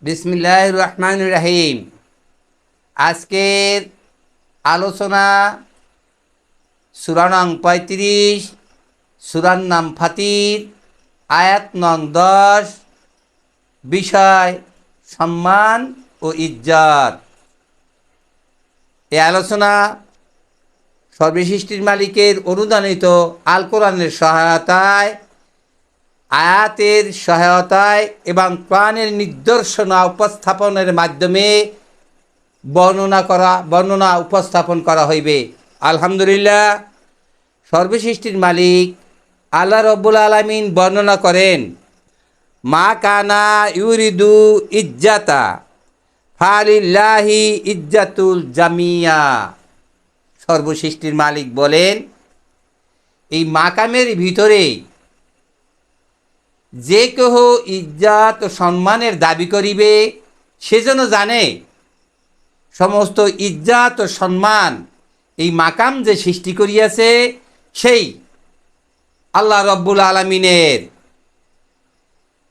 বিসমিল্লাহির রহমানির রহিম। আজকের আলোচনা সূরা নং ৩৫, সূরার নাম ফাতির, আয়াত নং ১০, বিষয় সম্মান ও ইজ্জত। এই আলোচনা সর্বসৃষ্টির মালিকের অনুদানিত আল কোরআনের সহায়তায়, আয়াতের সহায়তায় এবং কোরআনের নিদর্শনা উপস্থাপনের মাধ্যমে বর্ণনা উপস্থাপন করা হইবে। আলহামদুলিল্লাহ, সর্বসৃষ্টির মালিক আল্লাহ রব্বুল আলামিন বর্ণনা করেন, মা কানা ইউরিদু ইজ্জাতা ফালিল্লাহি ইজ্জাতুল জামিয়া। সর্বসৃষ্টির মালিক বলেন, এই মাকামের ভিতরে যে কেহ ইজ্জত ও সম্মানের দাবি করিবে, সে যেন জানে সমস্ত ইজ্জত ও সম্মান এই মাকাম যে সৃষ্টি করিয়াছে সেই আল্লাহ রব্বুল আলামিনের।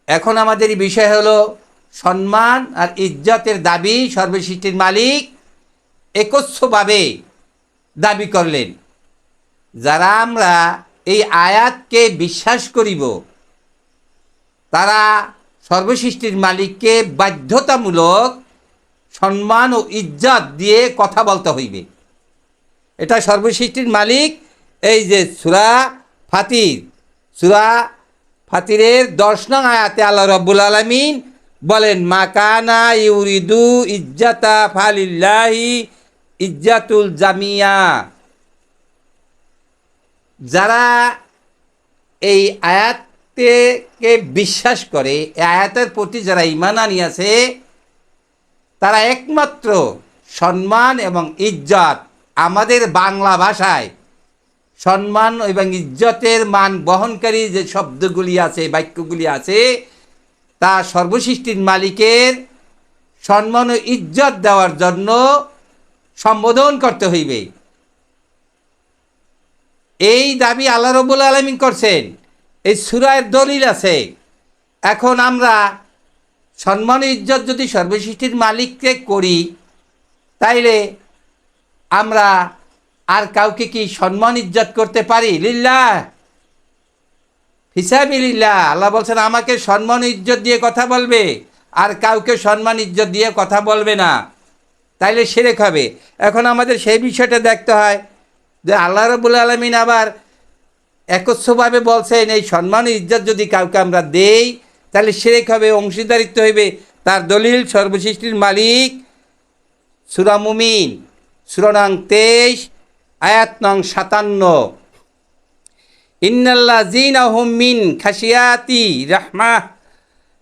এখন আমাদের বিষয় হলো সম্মান আর ইজ্জতের দাবি সর্বসৃষ্টির মালিক একস্বভাবে দাবি করলেন। যারা আমরা এই আয়াতকে বিশ্বাস করিব, তারা সর্বসৃষ্টির মালিককে বাধ্যতামূলক সম্মান ও ইজ্জত দিয়ে কথা বলতে হইবে। এটা সর্বসৃষ্টির মালিক এই যে সূরা ফাতিরের ১০ নং আয়াতে আল্লাহ রব্বুল আলামিন বলেন, মা কানা ইউরিদু ইজ্জাতা ফালিল্লাহি ইজ্জাতুল জামিয়া। যারা এই আয়াতকে বিশ্বাস করে, এই আয়াতের প্রতি যারা ঈমান আনিয়াছে, তারা একমাত্র সম্মান এবং ইজ্জত, আমাদের বাংলা ভাষায় সম্মান এবং ইজ্জতের মান বহনকারী যে শব্দগুলি আছে, বাক্যগুলি আছে, তা সর্বসৃষ্টির মালিকের সম্মান ও ইজ্জত দেওয়ার জন্য সম্বোধন করতে হইবে। এই দাবি আল্লাহ রব্বুল আলামিন করছেন, এই সূরার দলিল আছে। এখন আমরা সম্মান ইজ্জত যদি সর্বসৃষ্টির মালিককে করি, তাইলে আমরা আর কাউকে কি সম্মান ইজ্জত করতে পারি? লিল্লাহ ফিসাবিলিল্লাহ। আল্লাহ বলছেন, আমাকে সম্মান ইজ্জত দিয়ে কথা বলবে, আর কাউকে সম্মান ইজ্জত দিয়ে কথা বলবে না, তাইলে শিরক হবে। এখন আমাদের সেই বিষয়টা দেখতে হয় যে আল্লাহ রাব্বুল আলামিন আবার একস্বভাবে বলছেন, এই সম্মান ইজ্জত যদি কাউকে আমরা দেই তাহলে শিরক হবে, অংশীদারিত্ব হইবে। তার দলিল সর্বসৃষ্টির মালিক সূরা মুমিন, সূরা নং ২৩, আয়াত নং ৫৭। ইন্নাল্লাযীনা হুম মিন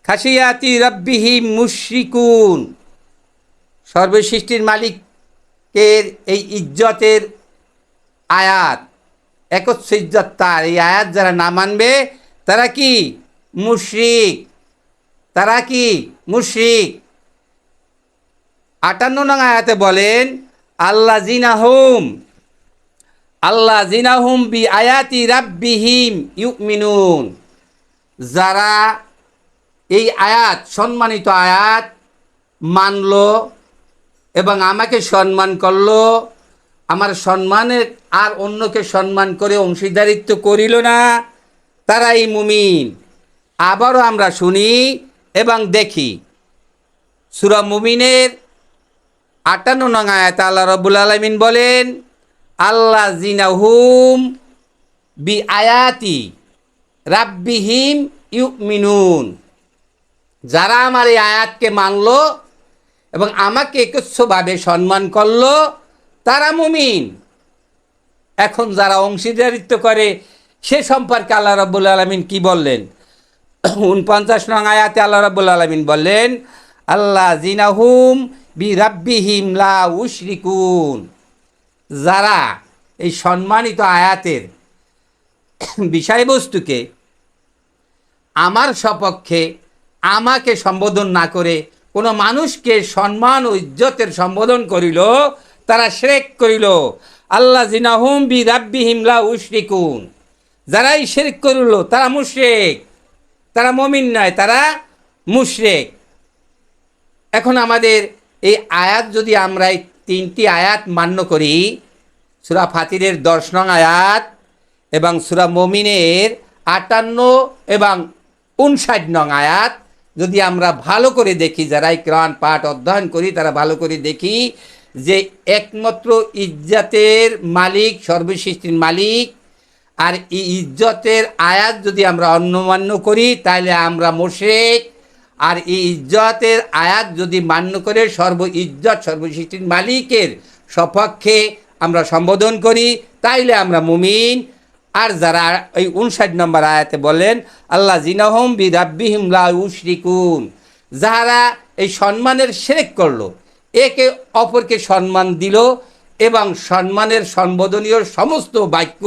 খাশিয়াতি রাব্বিহিম মুশরিকুন। সর্বসৃষ্টির মালিকের এই ইজ্জতের আয়াত, একচ্ছ ইজ্জত তার, এই আয়াত যারা না মানবে তারা কি? মুশরিক। তারা কি? মুশরিক। ৫৮ নং আয়াতে বলেন, আল্লাযীনা হুম বি আয়াতি রাব্বিহিম ইউমিনুন। যারা এই আয়াত, সম্মানিত আয়াত মানল এবং আমাকে সম্মান করলো, আমার সম্মানের আর অন্যকে সম্মান করে অংশীদারিত্ব করিল না, তারাই মুমিন। আবারও আমরা শুনি এবং দেখি, সূরা মুমিনের ৫৮ নং আয়াতে আল্লাহ রাব্বুল আলামিন বলেন, আল্লাযীনা হুম বি আয়াতি রাব্বিহিম ইউমিনুন। যারা আমার এই আয়াতকে মানল এবং আমাকে একস্বভাবে সম্মান করল, তারা মুমিন। এখন যারা অংশীদারিত্ব করে, সে সম্পর্কে আল্লাহ রাব্বুল আলামিন কি বললেন? ৪৯ নং আয়াতে আল্লাহ রাব্বুল আলামিন বললেন, আল্লাযীনা হুম বি রাব্বিহিম লা ইউশরিকুন। যারা এই সম্মানিত আয়াতের বিষয়বস্তুকে আমার সপক্ষে, আমাকে সম্বোধন না করে কোনো মানুষকে সম্মান ও ইজ্জতের সম্বোধন করিল, তারা শিরক করিল। আল্লাযীনা হুম বি রাব্বিহিম লা ইউশরিকুন। যারাই শিরক করিল তারা মুশরিক, তারা মুমিন নয়, তারা মুশরিক। এখন আমাদের এই আয়াত যদি আমরা এই 3টি আয়াত মান্য করি, সূরা ফাতিরের 10 নং আয়াত এবং সূরা মুমিনের 58 এবং 59 নং আয়াত যদি আমরা ভালো করে দেখি, যারা এই কোরআন পাঠ অধ্যয়ন করি তারা ভালো করে দেখি যে একমাত্র ইজ্জতের মালিক সর্বসৃষ্টির মালিক। আর এই ইজ্জতের আয়াত যদি আমরা অন্যমান্য করি তাহলে আমরা মুশরিক। আর এই ইজ্জতের আয়াত যদি মান্য করে ইজ্জত সর্বসৃষ্টির মালিকের সপক্ষে আমরা সম্বোধন করি তাইলে আমরা মুমিন। আর যারা এই 59 নম্বর আয়াতে বলেন আল্লাহ জিনাহুম বি রাব্বিহিম লা ইউশরিকুন, যারা এই সম্মানের শিরক করলো, একে অপরকে সম্মান দিল এবং সম্মানের সম্বোধনীয় সমস্ত বাক্য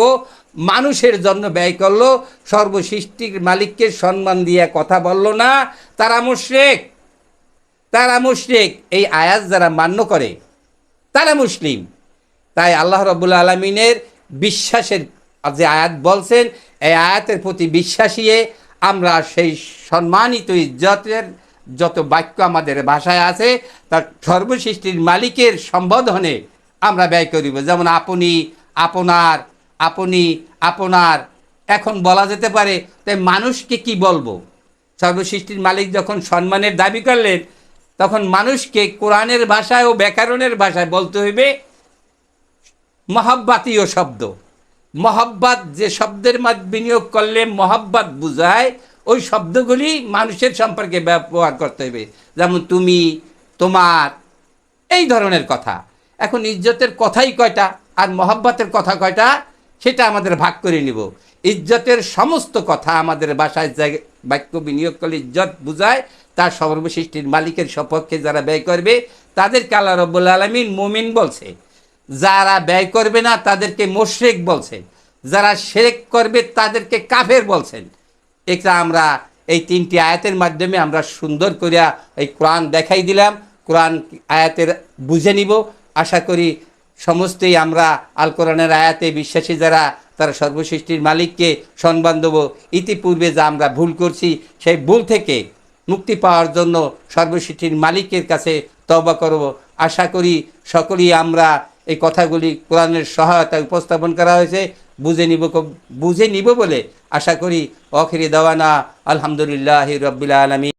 মানুষের জন্য ব্যয় করলো, সর্বসৃষ্টির মালিককে সম্মান দিয়ে কথা বলল না, তারা মুশরিক। তারা মুশরিক। এই আয়াত যারা মান্য করে তারা মুসলিম। তাই আল্লাহ রাব্বুল আলামিনের বিশ্বাসের যে আয়াত বলছেন, এই আয়াতের প্রতি বিশ্বাসী আমরা সেই সম্মানিত ইজ্জতের যত বাক্য আমাদের ভাষায় আছে তার সর্বসৃষ্টির মালিকের সম্বোধনে আমরা ব্যয় করিব। যেমন আপনি, আপনার, আপনি, আপনার। এখন বলা যেতে পারে তাই মানুষকে কি বলবো? সর্বসৃষ্টির মালিক যখন সম্মানের দাবি করলেন তখন মানুষকে কোরআনের ভাষায় ও ব্যাকরণের ভাষায় বলতে হইবে মহব্বাতীয় শব্দ। মহব্বত যে শব্দের মধ্যে বিনিয়োগ করলে মহব্বত বুঝায়, ওই শব্দগুলি মানুষের সম্পর্কে ব্যবহার করতে হবে। যেমন তুমি, তোমার, এই ধরনের কথা। এখন ইজ্জতের কথাই কয়টা আর মহব্বতের কথা কয়টা সেটা আমাদের ভাগ করে নিব। ইজ্জতের সমস্ত কথা আমাদের ভাষায় বাক্য বিনিয়োগ করলে ইজ্জত বুঝায়, তার সর্বসৃষ্টির মালিকের সপক্ষে যারা ব্যয় করবে তাদেরকে আল্লাহ রাব্বুল আলামিন মুমিন বলছে। যারা ব্যয় করবে না তাদেরকে মুশরিক বলছেন, যারা শিরক করবে তাদেরকে কাফের বলছেন। এটা আমরা এই 3টি আয়াতের মাধ্যমে আমরা সুন্দর করিয়া এই কোরআন দেখাই দিলাম। কোরআন আয়াতের বুঝে নিব। আশা করি সমস্তই আমরা আল কোরআনের আয়াতে বিশ্বাসী যারা তারা সর্বসৃষ্টির মালিককে সম্মান দেব। ইতিপূর্বে যা আমরা ভুল করছি সেই ভুল থেকে মুক্তি পাওয়ার জন্য সর্বসৃষ্টির মালিকের কাছে তওবা করব। আশা করি সকলেই আমরা এই কথাগুলি কোরআনের সহায়তায় উপস্থাপন করা হয়েছে বুঝে নিব বলে আশা করি। আখিরি দাওয়ানা আলহামদুলিল্লাহি রাব্বিল আলামিন।